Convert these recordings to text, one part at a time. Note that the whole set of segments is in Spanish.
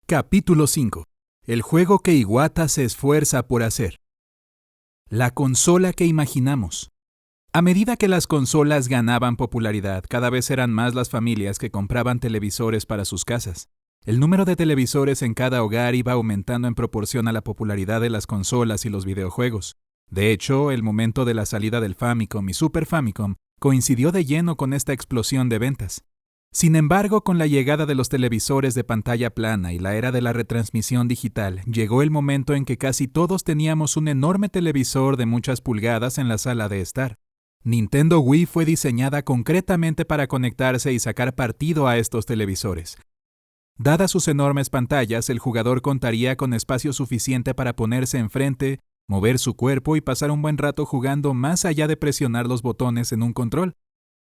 Capítulo 5. El juego que Iwata se esfuerza por hacer. La consola que imaginamos. A medida que las consolas ganaban popularidad, cada vez eran más las familias que compraban televisores para sus casas. El número de televisores en cada hogar iba aumentando en proporción a la popularidad de las consolas y los videojuegos. De hecho, el momento de la salida del Famicom y Super Famicom coincidió de lleno con esta explosión de ventas. Sin embargo, con la llegada de los televisores de pantalla plana y la era de la retransmisión digital, llegó el momento en que casi todos teníamos un enorme televisor de muchas pulgadas en la sala de estar. Nintendo Wii fue diseñada concretamente para conectarse y sacar partido a estos televisores. Dadas sus enormes pantallas, el jugador contaría con espacio suficiente para ponerse enfrente, mover su cuerpo y pasar un buen rato jugando más allá de presionar los botones en un control.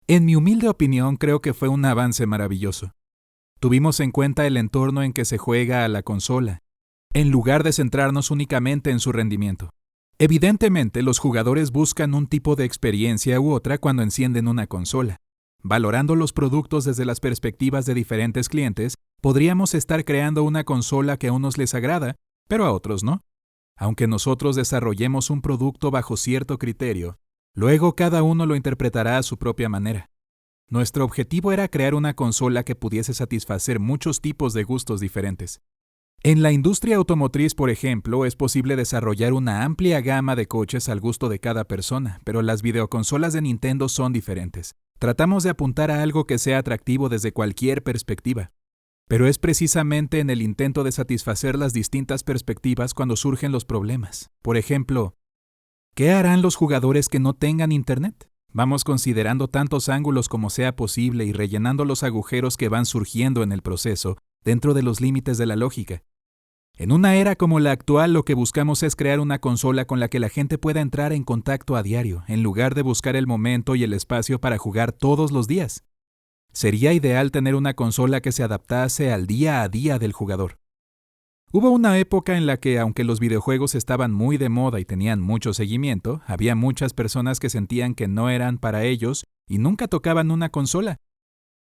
En mi humilde opinión, creo que fue un avance maravilloso. Tuvimos en cuenta el entorno en que se juega a la consola, en lugar de centrarnos únicamente en su rendimiento. Evidentemente, los jugadores buscan un tipo de experiencia u otra cuando encienden una consola. Valorando los productos desde las perspectivas de diferentes clientes, podríamos estar creando una consola que a unos les agrada, pero a otros no. Aunque nosotros desarrollemos un producto bajo cierto criterio, luego cada uno lo interpretará a su propia manera. Nuestro objetivo era crear una consola que pudiese satisfacer muchos tipos de gustos diferentes. En la industria automotriz, por ejemplo, es posible desarrollar una amplia gama de coches al gusto de cada persona, pero las videoconsolas de Nintendo son diferentes. Tratamos de apuntar a algo que sea atractivo desde cualquier perspectiva. Pero es precisamente en el intento de satisfacer las distintas perspectivas cuando surgen los problemas. Por ejemplo, ¿qué harán los jugadores que no tengan internet? Vamos considerando tantos ángulos como sea posible y rellenando los agujeros que van surgiendo en el proceso dentro de los límites de la lógica. En una era como la actual, lo que buscamos es crear una consola con la que la gente pueda entrar en contacto a diario, en lugar de buscar el momento y el espacio para jugar todos los días. Sería ideal tener una consola que se adaptase al día a día del jugador. Hubo una época en la que, aunque los videojuegos estaban muy de moda y tenían mucho seguimiento, había muchas personas que sentían que no eran para ellos y nunca tocaban una consola.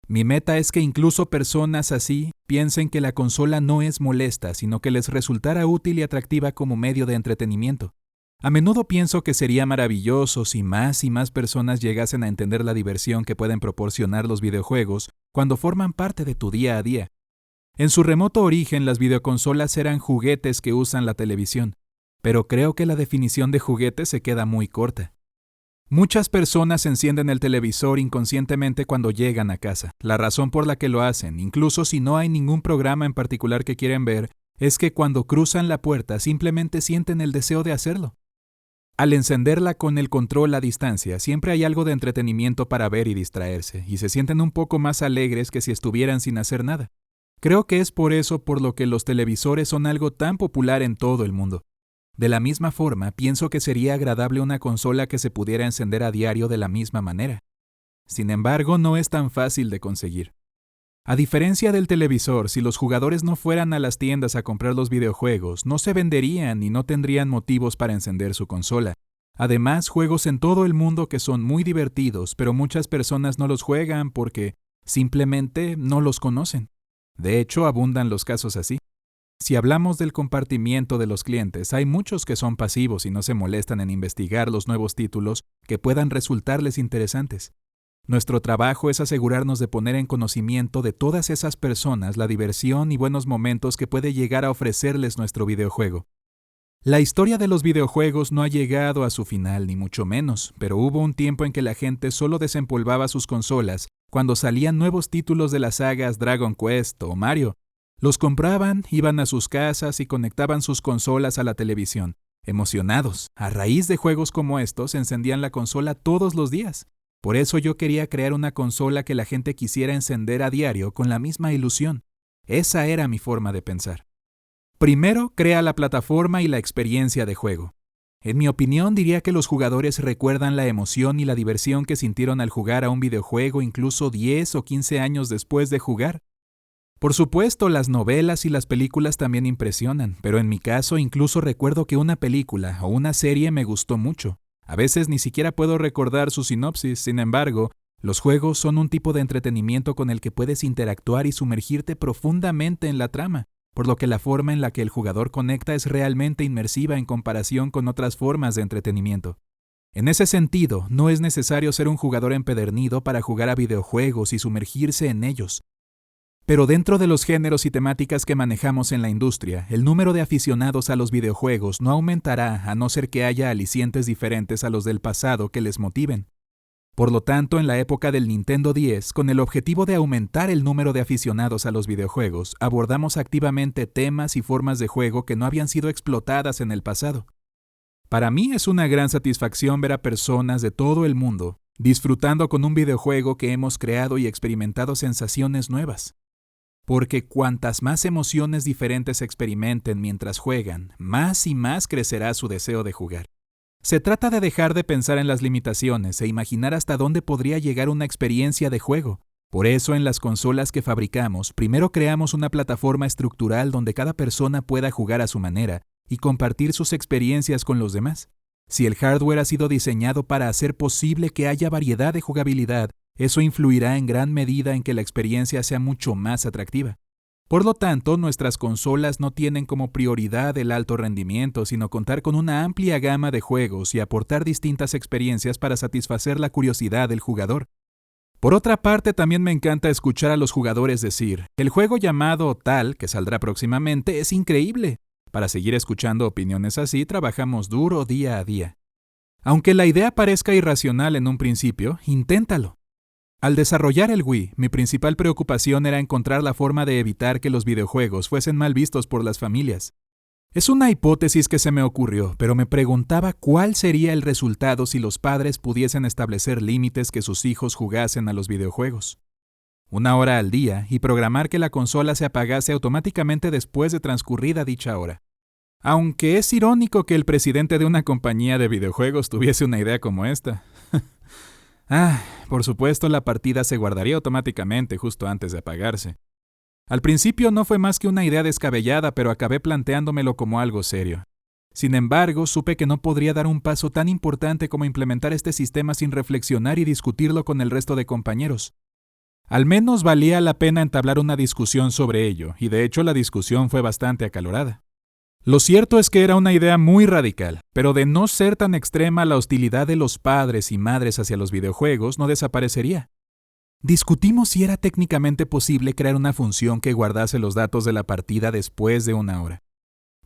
Mi meta es que incluso personas así piensen que la consola no es molesta, sino que les resultara útil y atractiva como medio de entretenimiento. A menudo pienso que sería maravilloso si más y más personas llegasen a entender la diversión que pueden proporcionar los videojuegos cuando forman parte de tu día a día. En su remoto origen, las videoconsolas eran juguetes que usan la televisión, pero creo que la definición de juguete se queda muy corta. Muchas personas encienden el televisor inconscientemente cuando llegan a casa. La razón por la que lo hacen, incluso si no hay ningún programa en particular que quieren ver, es que cuando cruzan la puerta simplemente sienten el deseo de hacerlo. Al encenderla con el control a distancia, siempre hay algo de entretenimiento para ver y distraerse, y se sienten un poco más alegres que si estuvieran sin hacer nada. Creo que es por eso por lo que los televisores son algo tan popular en todo el mundo. De la misma forma, pienso que sería agradable una consola que se pudiera encender a diario de la misma manera. Sin embargo, no es tan fácil de conseguir. A diferencia del televisor, si los jugadores no fueran a las tiendas a comprar los videojuegos, no se venderían y no tendrían motivos para encender su consola. Además, juegos en todo el mundo que son muy divertidos, pero muchas personas no los juegan porque simplemente no los conocen. De hecho, abundan los casos así. Si hablamos del compartimiento de los clientes, hay muchos que son pasivos y no se molestan en investigar los nuevos títulos que puedan resultarles interesantes. Nuestro trabajo es asegurarnos de poner en conocimiento de todas esas personas la diversión y buenos momentos que puede llegar a ofrecerles nuestro videojuego. La historia de los videojuegos no ha llegado a su final, ni mucho menos, pero hubo un tiempo en que la gente solo desempolvaba sus consolas cuando salían nuevos títulos de las sagas Dragon Quest o Mario. Los compraban, iban a sus casas y conectaban sus consolas a la televisión. Emocionados, a raíz de juegos como estos, encendían la consola todos los días. Por eso yo quería crear una consola que la gente quisiera encender a diario con la misma ilusión. Esa era mi forma de pensar. Primero, crea la plataforma y la experiencia de juego. En mi opinión, diría que los jugadores recuerdan la emoción y la diversión que sintieron al jugar a un videojuego incluso 10 o 15 años después de jugar. Por supuesto, las novelas y las películas también impresionan, pero en mi caso incluso recuerdo que una película o una serie me gustó mucho. A veces ni siquiera puedo recordar su sinopsis, sin embargo, los juegos son un tipo de entretenimiento con el que puedes interactuar y sumergirte profundamente en la trama. por lo que la forma en la que el jugador conecta es realmente inmersiva en comparación con otras formas de entretenimiento. En ese sentido, no es necesario ser un jugador empedernido para jugar a videojuegos y sumergirse en ellos. Pero dentro de los géneros y temáticas que manejamos en la industria, el número de aficionados a los videojuegos no aumentará a no ser que haya alicientes diferentes a los del pasado que les motiven. Por lo tanto, en la época del Nintendo 10, con el objetivo de aumentar el número de aficionados a los videojuegos, abordamos activamente temas y formas de juego que no habían sido explotadas en el pasado. Para mí es una gran satisfacción ver a personas de todo el mundo disfrutando con un videojuego que hemos creado y experimentado sensaciones nuevas. Porque cuantas más emociones diferentes experimenten mientras juegan, más y más crecerá su deseo de jugar. Se trata de dejar de pensar en las limitaciones e imaginar hasta dónde podría llegar una experiencia de juego. Por eso en las consolas que fabricamos, primero creamos una plataforma estructural donde cada persona pueda jugar a su manera y compartir sus experiencias con los demás. Si el hardware ha sido diseñado para hacer posible que haya variedad de jugabilidad, eso influirá en gran medida en que la experiencia sea mucho más atractiva. Por lo tanto, nuestras consolas no tienen como prioridad el alto rendimiento, sino contar con una amplia gama de juegos y aportar distintas experiencias para satisfacer la curiosidad del jugador. Por otra parte, también me encanta escuchar a los jugadores decir, el juego llamado tal, que saldrá próximamente, es increíble. Para seguir escuchando opiniones así, trabajamos duro día a día. Aunque la idea parezca irracional en un principio, inténtalo. Al desarrollar el Wii, mi principal preocupación era encontrar la forma de evitar que los videojuegos fuesen mal vistos por las familias. Es una hipótesis que se me ocurrió, pero me preguntaba cuál sería el resultado si los padres pudiesen establecer límites que sus hijos jugasen a los videojuegos. 1 hora al día y programar que la consola se apagase automáticamente después de transcurrida dicha hora. Aunque es irónico que el presidente de una compañía de videojuegos tuviese una idea como esta. Por supuesto, la partida se guardaría automáticamente justo antes de apagarse. Al principio no fue más que una idea descabellada, pero acabé planteándomelo como algo serio. Sin embargo, supe que no podría dar un paso tan importante como implementar este sistema sin reflexionar y discutirlo con el resto de compañeros. Al menos valía la pena entablar una discusión sobre ello, y de hecho la discusión fue bastante acalorada. Lo cierto es que era una idea muy radical, pero de no ser tan extrema, la hostilidad de los padres y madres hacia los videojuegos no desaparecería. Discutimos si era técnicamente posible crear una función que guardase los datos de la partida después de 1 hora.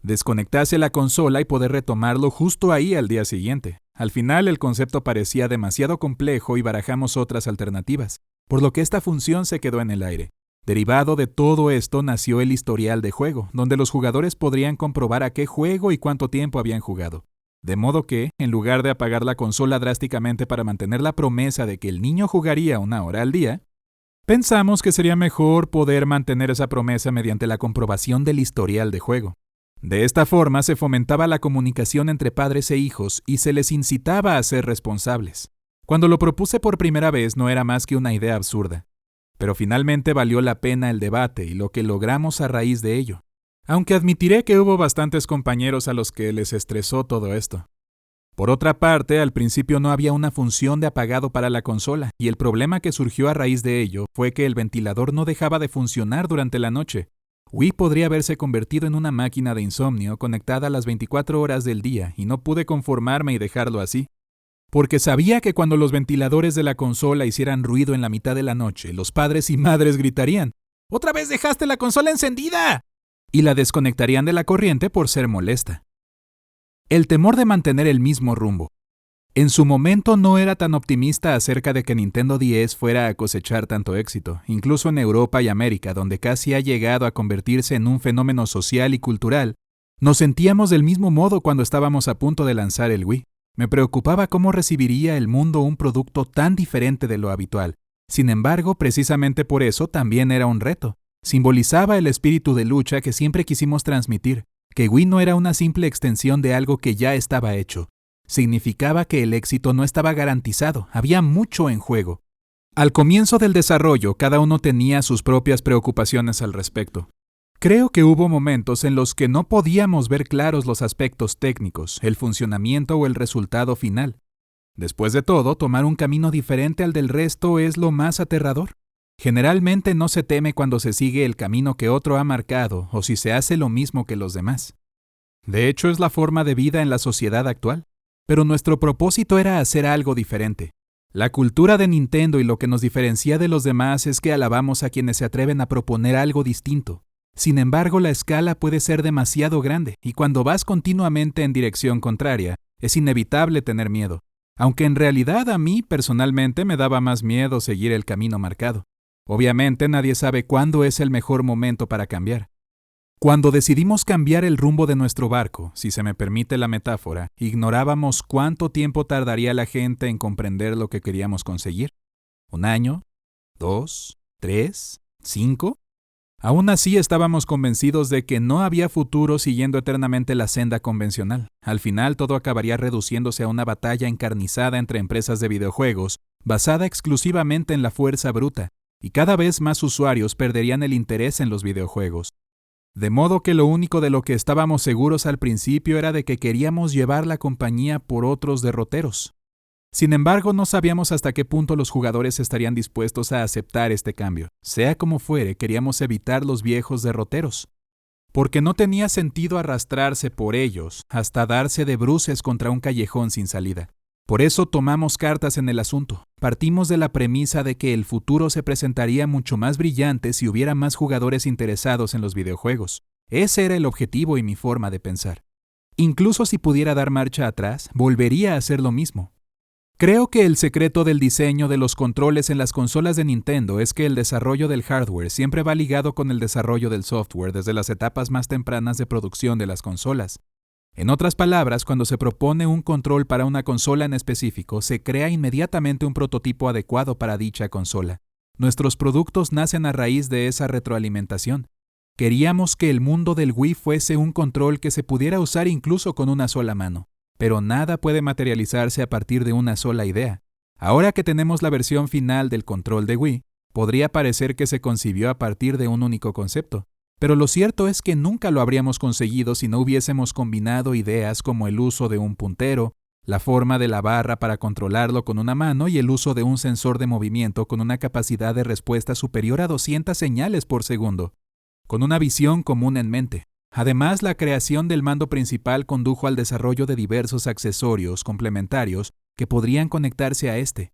Desconectase la consola y poder retomarlo justo ahí al día siguiente. Al final el concepto parecía demasiado complejo y barajamos otras alternativas, por lo que esta función se quedó en el aire. Derivado de todo esto nació el historial de juego, donde los jugadores podrían comprobar a qué juego y cuánto tiempo habían jugado. De modo que, en lugar de apagar la consola drásticamente para mantener la promesa de que el niño jugaría 1 hora al día, pensamos que sería mejor poder mantener esa promesa mediante la comprobación del historial de juego. De esta forma se fomentaba la comunicación entre padres e hijos y se les incitaba a ser responsables. Cuando lo propuse por primera vez no era más que una idea absurda. Pero finalmente valió la pena el debate y lo que logramos a raíz de ello. Aunque admitiré que hubo bastantes compañeros a los que les estresó todo esto. Por otra parte, al principio no había una función de apagado para la consola, y el problema que surgió a raíz de ello fue que el ventilador no dejaba de funcionar durante la noche. Wii podría haberse convertido en una máquina de insomnio conectada a las 24 horas del día, y no pude conformarme y dejarlo así. Porque sabía que cuando los ventiladores de la consola hicieran ruido en la mitad de la noche, los padres y madres gritarían, ¡otra vez dejaste la consola encendida! Y la desconectarían de la corriente por ser molesta. El temor de mantener el mismo rumbo. En su momento no era tan optimista acerca de que Nintendo 10 fuera a cosechar tanto éxito, incluso en Europa y América, donde casi ha llegado a convertirse en un fenómeno social y cultural. Nos sentíamos del mismo modo cuando estábamos a punto de lanzar el Wii. Me preocupaba cómo recibiría el mundo un producto tan diferente de lo habitual. Sin embargo, precisamente por eso también era un reto. Simbolizaba el espíritu de lucha que siempre quisimos transmitir, que Wii no era una simple extensión de algo que ya estaba hecho. Significaba que el éxito no estaba garantizado, había mucho en juego. Al comienzo del desarrollo, cada uno tenía sus propias preocupaciones al respecto. Creo que hubo momentos en los que no podíamos ver claros los aspectos técnicos, el funcionamiento o el resultado final. Después de todo, tomar un camino diferente al del resto es lo más aterrador. Generalmente no se teme cuando se sigue el camino que otro ha marcado o si se hace lo mismo que los demás. De hecho, es la forma de vida en la sociedad actual. Pero nuestro propósito era hacer algo diferente. La cultura de Nintendo y lo que nos diferencia de los demás es que alabamos a quienes se atreven a proponer algo distinto. Sin embargo, la escala puede ser demasiado grande y cuando vas continuamente en dirección contraria, es inevitable tener miedo. Aunque en realidad a mí, personalmente, me daba más miedo seguir el camino marcado. Obviamente nadie sabe cuándo es el mejor momento para cambiar. Cuando decidimos cambiar el rumbo de nuestro barco, si se me permite la metáfora, ignorábamos cuánto tiempo tardaría la gente en comprender lo que queríamos conseguir. ¿1 año? ¿2? ¿3? ¿5? Aún así estábamos convencidos de que no había futuro siguiendo eternamente la senda convencional. Al final todo acabaría reduciéndose a una batalla encarnizada entre empresas de videojuegos, basada exclusivamente en la fuerza bruta, y cada vez más usuarios perderían el interés en los videojuegos. De modo que lo único de lo que estábamos seguros al principio era de que queríamos llevar la compañía por otros derroteros. Sin embargo, no sabíamos hasta qué punto los jugadores estarían dispuestos a aceptar este cambio. Sea como fuere, queríamos evitar los viejos derroteros, porque no tenía sentido arrastrarse por ellos hasta darse de bruces contra un callejón sin salida. Por eso tomamos cartas en el asunto. Partimos de la premisa de que el futuro se presentaría mucho más brillante si hubiera más jugadores interesados en los videojuegos. Ese era el objetivo y mi forma de pensar. Incluso si pudiera dar marcha atrás, volvería a hacer lo mismo. Creo que el secreto del diseño de los controles en las consolas de Nintendo es que el desarrollo del hardware siempre va ligado con el desarrollo del software desde las etapas más tempranas de producción de las consolas. En otras palabras, cuando se propone un control para una consola en específico, se crea inmediatamente un prototipo adecuado para dicha consola. Nuestros productos nacen a raíz de esa retroalimentación. Queríamos que el mundo del Wii fuese un control que se pudiera usar incluso con una sola mano. Pero nada puede materializarse a partir de una sola idea. Ahora que tenemos la versión final del control de Wii, podría parecer que se concibió a partir de un único concepto. Pero lo cierto es que nunca lo habríamos conseguido si no hubiésemos combinado ideas como el uso de un puntero, la forma de la barra para controlarlo con una mano y el uso de un sensor de movimiento con una capacidad de respuesta superior a 200 señales por segundo, con una visión común en mente. Además, la creación del mando principal condujo al desarrollo de diversos accesorios complementarios que podrían conectarse a este.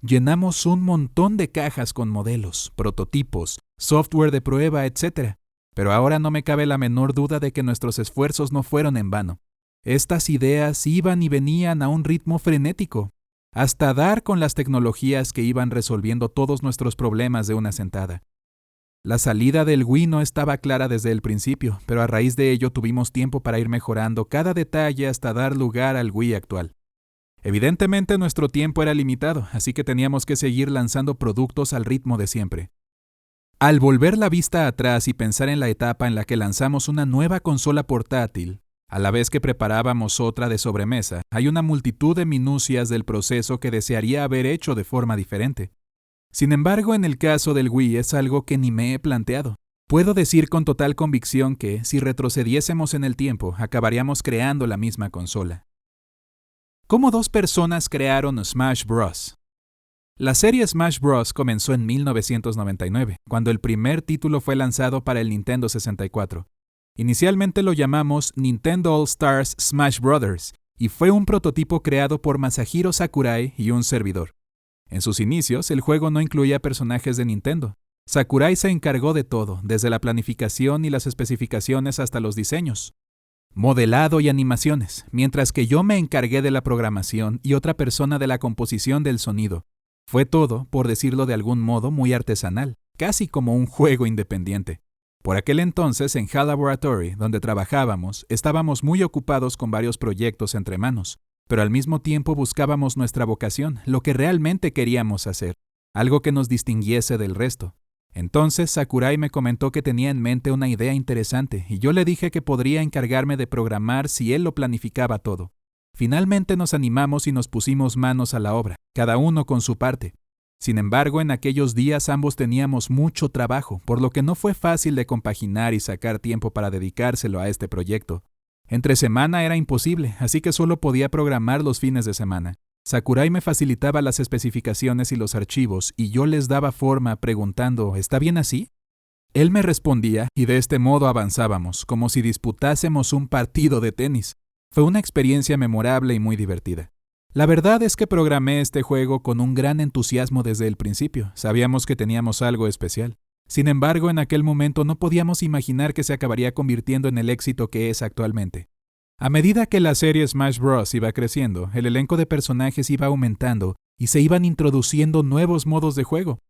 Llenamos un montón de cajas con modelos, prototipos, software de prueba, etc. Pero ahora no me cabe la menor duda de que nuestros esfuerzos no fueron en vano. Estas ideas iban y venían a un ritmo frenético, hasta dar con las tecnologías que iban resolviendo todos nuestros problemas de una sentada. La salida del Wii no estaba clara desde el principio, pero a raíz de ello tuvimos tiempo para ir mejorando cada detalle hasta dar lugar al Wii actual. Evidentemente nuestro tiempo era limitado, así que teníamos que seguir lanzando productos al ritmo de siempre. Al volver la vista atrás y pensar en la etapa en la que lanzamos una nueva consola portátil, a la vez que preparábamos otra de sobremesa, hay una multitud de minucias del proceso que desearía haber hecho de forma diferente. Sin embargo, en el caso del Wii es algo que ni me he planteado. Puedo decir con total convicción que, si retrocediésemos en el tiempo, acabaríamos creando la misma consola. ¿Cómo 2 personas crearon Smash Bros? La serie Smash Bros. Comenzó en 1999, cuando el primer título fue lanzado para el Nintendo 64. Inicialmente lo llamamos Nintendo All Stars Smash Brothers, y fue un prototipo creado por Masahiro Sakurai y un servidor. En sus inicios, el juego no incluía personajes de Nintendo. Sakurai se encargó de todo, desde la planificación y las especificaciones hasta los diseños, modelado y animaciones, mientras que yo me encargué de la programación y otra persona de la composición del sonido. Fue todo, por decirlo de algún modo, muy artesanal, casi como un juego independiente. Por aquel entonces, en HAL Laboratory, donde trabajábamos, estábamos muy ocupados con varios proyectos entre manos, pero al mismo tiempo buscábamos nuestra vocación, lo que realmente queríamos hacer, algo que nos distinguiese del resto. Entonces Sakurai me comentó que tenía en mente una idea interesante y yo le dije que podría encargarme de programar si él lo planificaba todo. Finalmente nos animamos y nos pusimos manos a la obra, cada uno con su parte. Sin embargo, en aquellos días ambos teníamos mucho trabajo, por lo que no fue fácil de compaginar y sacar tiempo para dedicárselo a este proyecto. Entre semana era imposible, así que solo podía programar los fines de semana. Sakurai me facilitaba las especificaciones y los archivos y yo les daba forma preguntando, ¿está bien así? Él me respondía y de este modo avanzábamos, como si disputásemos un partido de tenis. Fue una experiencia memorable y muy divertida. La verdad es que programé este juego con un gran entusiasmo desde el principio. Sabíamos que teníamos algo especial. Sin embargo, en aquel momento no podíamos imaginar que se acabaría convirtiendo en el éxito que es actualmente. A medida que la serie Smash Bros. Iba creciendo, el elenco de personajes iba aumentando y se iban introduciendo nuevos modos de juego,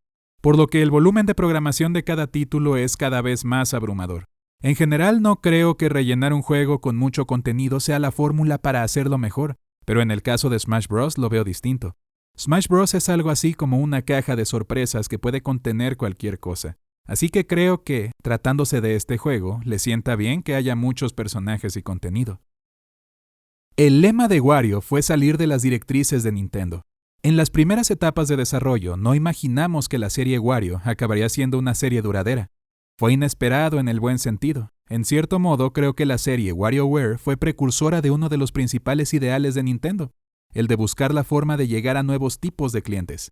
por lo que el volumen de programación de cada título es cada vez más abrumador. En general, no creo que rellenar un juego con mucho contenido sea la fórmula para hacerlo mejor, pero en el caso de Smash Bros. Lo veo distinto. Smash Bros. Es algo así como una caja de sorpresas que puede contener cualquier cosa. Así que creo que, tratándose de este juego, le sienta bien que haya muchos personajes y contenido. El lema de Wario fue salir de las directrices de Nintendo. En las primeras etapas de desarrollo, no imaginamos que la serie Wario acabaría siendo una serie duradera. Fue inesperado en el buen sentido. En cierto modo, creo que la serie WarioWare fue precursora de uno de los principales ideales de Nintendo, el de buscar la forma de llegar a nuevos tipos de clientes.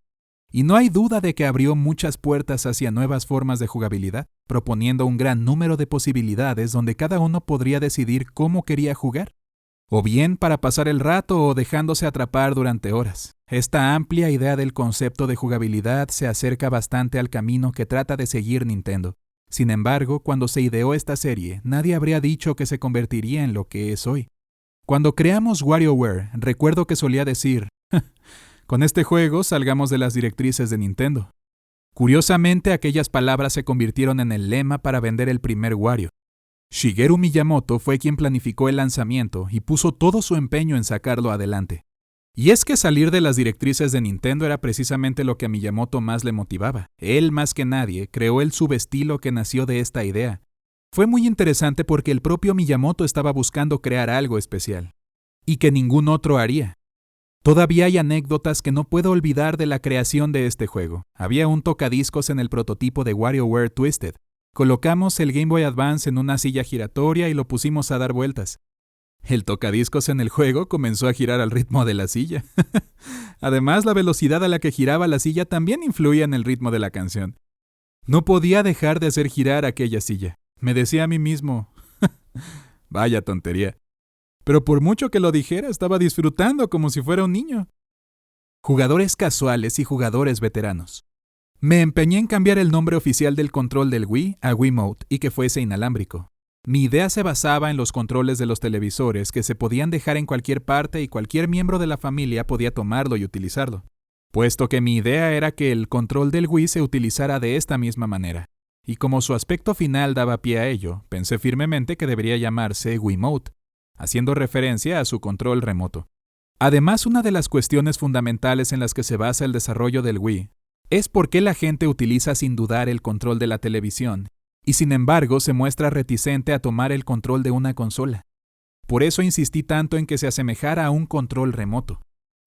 Y no hay duda de que abrió muchas puertas hacia nuevas formas de jugabilidad, proponiendo un gran número de posibilidades donde cada uno podría decidir cómo quería jugar, o bien para pasar el rato o dejándose atrapar durante horas. Esta amplia idea del concepto de jugabilidad se acerca bastante al camino que trata de seguir Nintendo. Sin embargo, cuando se ideó esta serie, nadie habría dicho que se convertiría en lo que es hoy. Cuando creamos WarioWare, recuerdo que solía decir, con este juego salgamos de las directrices de Nintendo. Curiosamente, aquellas palabras se convirtieron en el lema para vender el primer Wario. Shigeru Miyamoto fue quien planificó el lanzamiento y puso todo su empeño en sacarlo adelante. Y es que salir de las directrices de Nintendo era precisamente lo que a Miyamoto más le motivaba. Él, más que nadie, creó el subestilo que nació de esta idea. Fue muy interesante porque el propio Miyamoto estaba buscando crear algo especial, y que ningún otro haría. Todavía hay anécdotas que no puedo olvidar de la creación de este juego. Había un tocadiscos en el prototipo de WarioWare Twisted. Colocamos el Game Boy Advance en una silla giratoria y lo pusimos a dar vueltas. El tocadiscos en el juego comenzó a girar al ritmo de la silla. Además, la velocidad a la que giraba la silla también influía en el ritmo de la canción. No podía dejar de hacer girar aquella silla. Me decía a mí mismo, vaya tontería. Pero por mucho que lo dijera, estaba disfrutando como si fuera un niño. Jugadores casuales y jugadores veteranos. Me empeñé en cambiar el nombre oficial del control del Wii a Wiimote y que fuese inalámbrico. Mi idea se basaba en los controles de los televisores que se podían dejar en cualquier parte y cualquier miembro de la familia podía tomarlo y utilizarlo, puesto que mi idea era que el control del Wii se utilizara de esta misma manera. Y como su aspecto final daba pie a ello, pensé firmemente que debería llamarse Wiimote, haciendo referencia a su control remoto. Además, una de las cuestiones fundamentales en las que se basa el desarrollo del Wii es por qué la gente utiliza sin dudar el control de la televisión y sin embargo se muestra reticente a tomar el control de una consola. Por eso insistí tanto en que se asemejara a un control remoto.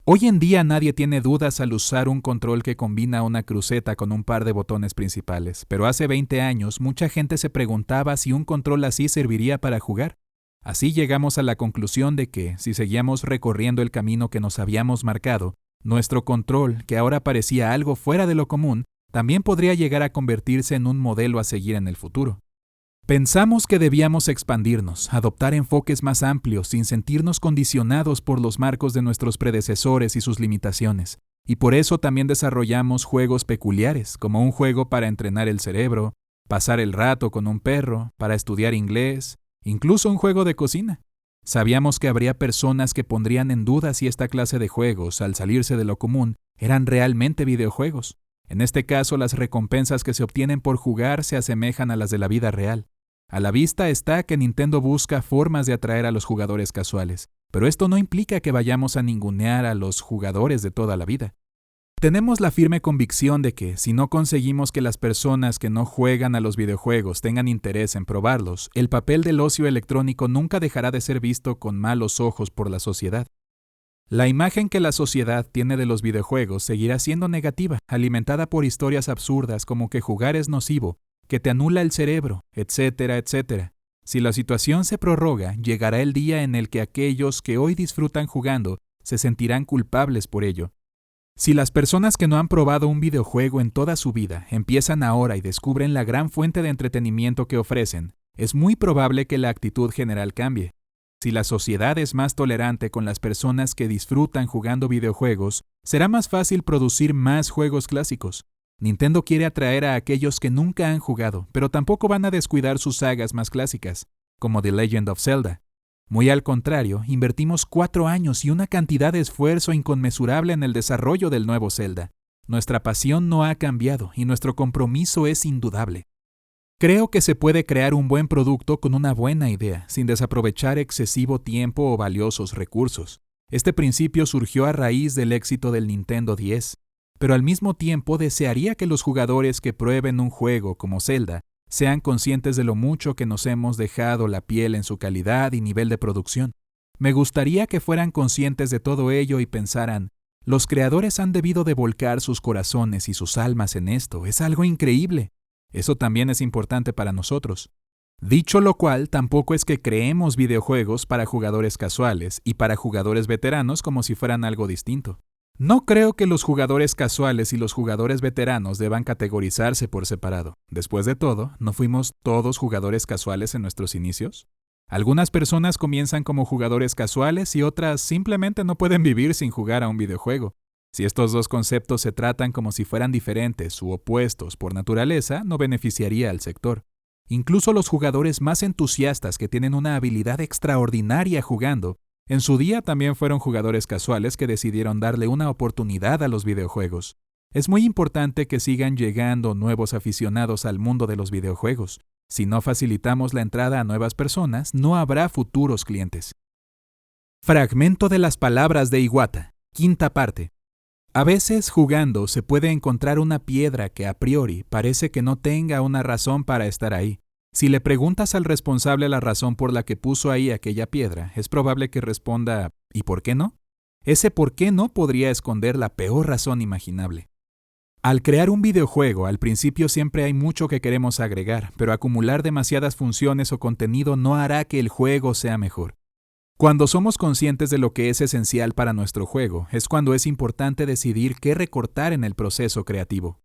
Hoy en día nadie tiene dudas al usar un control que combina una cruceta con un par de botones principales, pero hace 20 años mucha gente se preguntaba si un control así serviría para jugar. Así llegamos a la conclusión de que, si seguíamos recorriendo el camino que nos habíamos marcado, nuestro control, que ahora parecía algo fuera de lo común, también podría llegar a convertirse en un modelo a seguir en el futuro. Pensamos que debíamos expandirnos, adoptar enfoques más amplios sin sentirnos condicionados por los marcos de nuestros predecesores y sus limitaciones, y por eso también desarrollamos juegos peculiares, como un juego para entrenar el cerebro, pasar el rato con un perro, para estudiar inglés, incluso un juego de cocina. Sabíamos que habría personas que pondrían en duda si esta clase de juegos, al salirse de lo común, eran realmente videojuegos. En este caso, las recompensas que se obtienen por jugar se asemejan a las de la vida real. A la vista está que Nintendo busca formas de atraer a los jugadores casuales, pero esto no implica que vayamos a ningunear a los jugadores de toda la vida. Tenemos la firme convicción de que, si no conseguimos que las personas que no juegan a los videojuegos tengan interés en probarlos, el papel del ocio electrónico nunca dejará de ser visto con malos ojos por la sociedad. La imagen que la sociedad tiene de los videojuegos seguirá siendo negativa, alimentada por historias absurdas como que jugar es nocivo, que te anula el cerebro, etcétera, etcétera. Si la situación se prorroga, llegará el día en el que aquellos que hoy disfrutan jugando se sentirán culpables por ello. Si las personas que no han probado un videojuego en toda su vida empiezan ahora y descubren la gran fuente de entretenimiento que ofrecen, es muy probable que la actitud general cambie. Si la sociedad es más tolerante con las personas que disfrutan jugando videojuegos, será más fácil producir más juegos clásicos. Nintendo quiere atraer a aquellos que nunca han jugado, pero tampoco van a descuidar sus sagas más clásicas, como The Legend of Zelda. Muy al contrario, invertimos 4 años y una cantidad de esfuerzo inconmensurable en el desarrollo del nuevo Zelda. Nuestra pasión no ha cambiado y nuestro compromiso es indudable. Creo que se puede crear un buen producto con una buena idea, sin desaprovechar excesivo tiempo o valiosos recursos. Este principio surgió a raíz del éxito del Nintendo 10, pero al mismo tiempo desearía que los jugadores que prueben un juego como Zelda sean conscientes de lo mucho que nos hemos dejado la piel en su calidad y nivel de producción. Me gustaría que fueran conscientes de todo ello y pensaran, los creadores han debido de volcar sus corazones y sus almas en esto, es algo increíble. Eso también es importante para nosotros. Dicho lo cual, tampoco es que creemos videojuegos para jugadores casuales y para jugadores veteranos como si fueran algo distinto. No creo que los jugadores casuales y los jugadores veteranos deban categorizarse por separado. Después de todo, ¿no fuimos todos jugadores casuales en nuestros inicios? Algunas personas comienzan como jugadores casuales y otras simplemente no pueden vivir sin jugar a un videojuego. Si estos dos conceptos se tratan como si fueran diferentes u opuestos por naturaleza, no beneficiaría al sector. Incluso los jugadores más entusiastas que tienen una habilidad extraordinaria jugando, en su día también fueron jugadores casuales que decidieron darle una oportunidad a los videojuegos. Es muy importante que sigan llegando nuevos aficionados al mundo de los videojuegos. Si no facilitamos la entrada a nuevas personas, no habrá futuros clientes. Fragmento de las palabras de Iwata, 5ª parte. A veces, jugando, se puede encontrar una piedra que a priori parece que no tenga una razón para estar ahí. Si le preguntas al responsable la razón por la que puso ahí aquella piedra, es probable que responda ¿y por qué no? Ese por qué no podría esconder la peor razón imaginable. Al crear un videojuego, al principio siempre hay mucho que queremos agregar, pero acumular demasiadas funciones o contenido no hará que el juego sea mejor. Cuando somos conscientes de lo que es esencial para nuestro juego, es cuando es importante decidir qué recortar en el proceso creativo.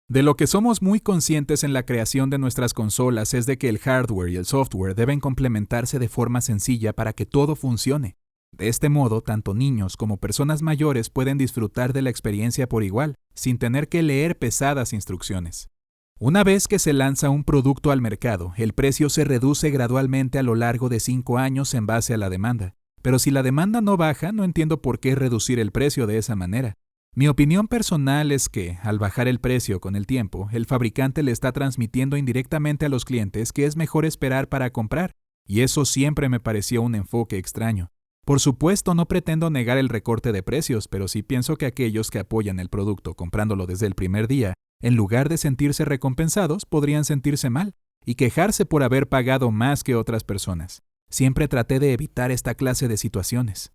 De lo que somos muy conscientes en la creación de nuestras consolas es de que el hardware y el software deben complementarse de forma sencilla para que todo funcione. De este modo, tanto niños como personas mayores pueden disfrutar de la experiencia por igual, sin tener que leer pesadas instrucciones. Una vez que se lanza un producto al mercado, el precio se reduce gradualmente a lo largo de 5 años en base a la demanda. Pero si la demanda no baja, no entiendo por qué reducir el precio de esa manera. Mi opinión personal es que, al bajar el precio con el tiempo, el fabricante le está transmitiendo indirectamente a los clientes que es mejor esperar para comprar, y eso siempre me pareció un enfoque extraño. Por supuesto, no pretendo negar el recorte de precios, pero sí pienso que aquellos que apoyan el producto comprándolo desde el primer día, en lugar de sentirse recompensados, podrían sentirse mal y quejarse por haber pagado más que otras personas. Siempre traté de evitar esta clase de situaciones.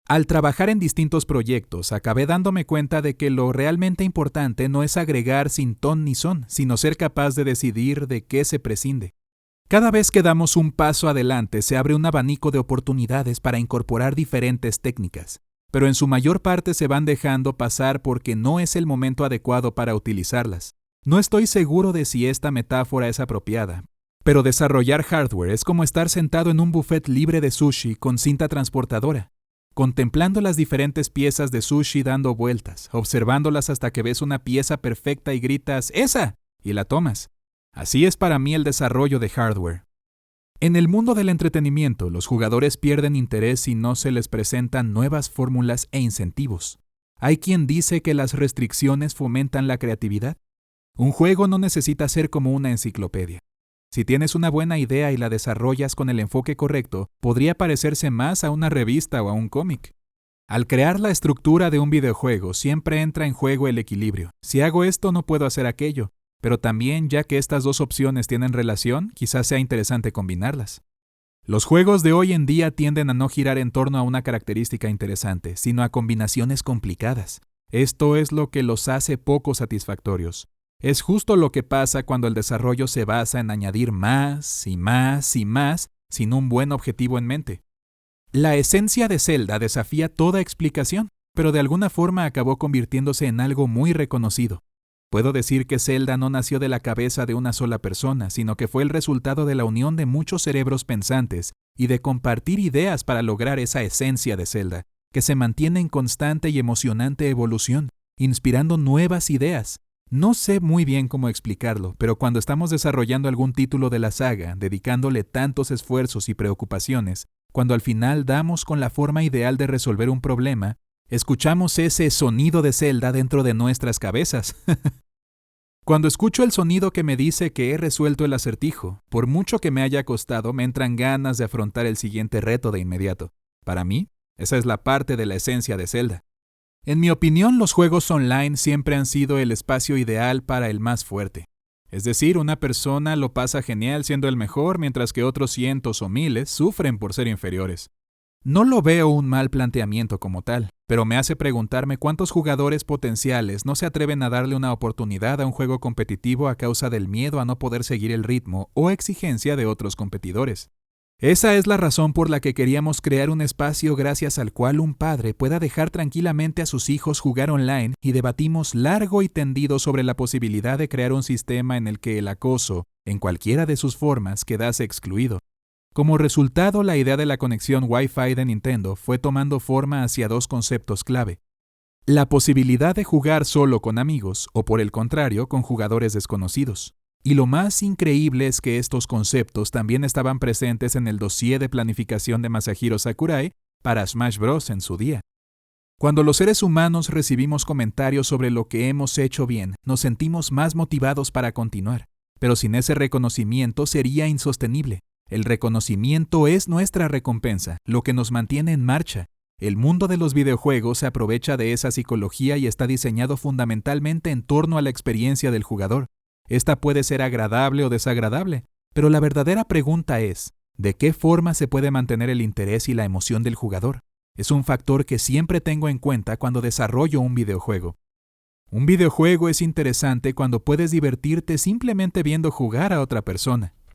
Al trabajar en distintos proyectos, acabé dándome cuenta de que lo realmente importante no es agregar sin ton ni son, sino ser capaz de decidir de qué se prescinde. Cada vez que damos un paso adelante, se abre un abanico de oportunidades para incorporar diferentes técnicas, pero en su mayor parte se van dejando pasar porque no es el momento adecuado para utilizarlas. No estoy seguro de si esta metáfora es apropiada, pero desarrollar hardware es como estar sentado en un buffet libre de sushi con cinta transportadora, contemplando las diferentes piezas de sushi dando vueltas, observándolas hasta que ves una pieza perfecta y gritas ¡esa! Y la tomas. Así es para mí el desarrollo de hardware. En el mundo del entretenimiento, los jugadores pierden interés si no se les presentan nuevas fórmulas e incentivos. Hay quien dice que las restricciones fomentan la creatividad. Un juego no necesita ser como una enciclopedia. Si tienes una buena idea y la desarrollas con el enfoque correcto, podría parecerse más a una revista o a un cómic. Al crear la estructura de un videojuego, siempre entra en juego el equilibrio. Si hago esto, no puedo hacer aquello. Pero también, ya que estas dos opciones tienen relación, quizás sea interesante combinarlas. Los juegos de hoy en día tienden a no girar en torno a una característica interesante, sino a combinaciones complicadas. Esto es lo que los hace poco satisfactorios. Es justo lo que pasa cuando el desarrollo se basa en añadir más y más y más sin un buen objetivo en mente. La esencia de Zelda desafía toda explicación, pero de alguna forma acabó convirtiéndose en algo muy reconocido. Puedo decir que Zelda no nació de la cabeza de una sola persona, sino que fue el resultado de la unión de muchos cerebros pensantes y de compartir ideas para lograr esa esencia de Zelda, que se mantiene en constante y emocionante evolución, inspirando nuevas ideas. No sé muy bien cómo explicarlo, pero cuando estamos desarrollando algún título de la saga, dedicándole tantos esfuerzos y preocupaciones, cuando al final damos con la forma ideal de resolver un problema, escuchamos ese sonido de Zelda dentro de nuestras cabezas. Cuando escucho el sonido que me dice que he resuelto el acertijo, por mucho que me haya costado, me entran ganas de afrontar el siguiente reto de inmediato. Para mí, esa es la parte de la esencia de Zelda. En mi opinión, los juegos online siempre han sido el espacio ideal para el más fuerte. Es decir, una persona lo pasa genial siendo el mejor, mientras que otros cientos o miles sufren por ser inferiores. No lo veo un mal planteamiento como tal, pero me hace preguntarme cuántos jugadores potenciales no se atreven a darle una oportunidad a un juego competitivo a causa del miedo a no poder seguir el ritmo o exigencia de otros competidores. Esa es la razón por la que queríamos crear un espacio gracias al cual un padre pueda dejar tranquilamente a sus hijos jugar online y debatimos largo y tendido sobre la posibilidad de crear un sistema en el que el acoso, en cualquiera de sus formas, quedase excluido. Como resultado, la idea de la conexión Wi-Fi de Nintendo fue tomando forma hacia dos conceptos clave. La posibilidad de jugar solo con amigos o, por el contrario, con jugadores desconocidos. Y lo más increíble es que estos conceptos también estaban presentes en el dossier de planificación de Masahiro Sakurai para Smash Bros. En su día. Cuando los seres humanos recibimos comentarios sobre lo que hemos hecho bien, nos sentimos más motivados para continuar. Pero sin ese reconocimiento sería insostenible. El reconocimiento es nuestra recompensa, lo que nos mantiene en marcha. El mundo de los videojuegos se aprovecha de esa psicología y está diseñado fundamentalmente en torno a la experiencia del jugador. Esta puede ser agradable o desagradable, pero la verdadera pregunta es, ¿de qué forma se puede mantener el interés y la emoción del jugador? Es un factor que siempre tengo en cuenta cuando desarrollo un videojuego. Un videojuego es interesante cuando puedes divertirte simplemente viendo jugar a otra persona.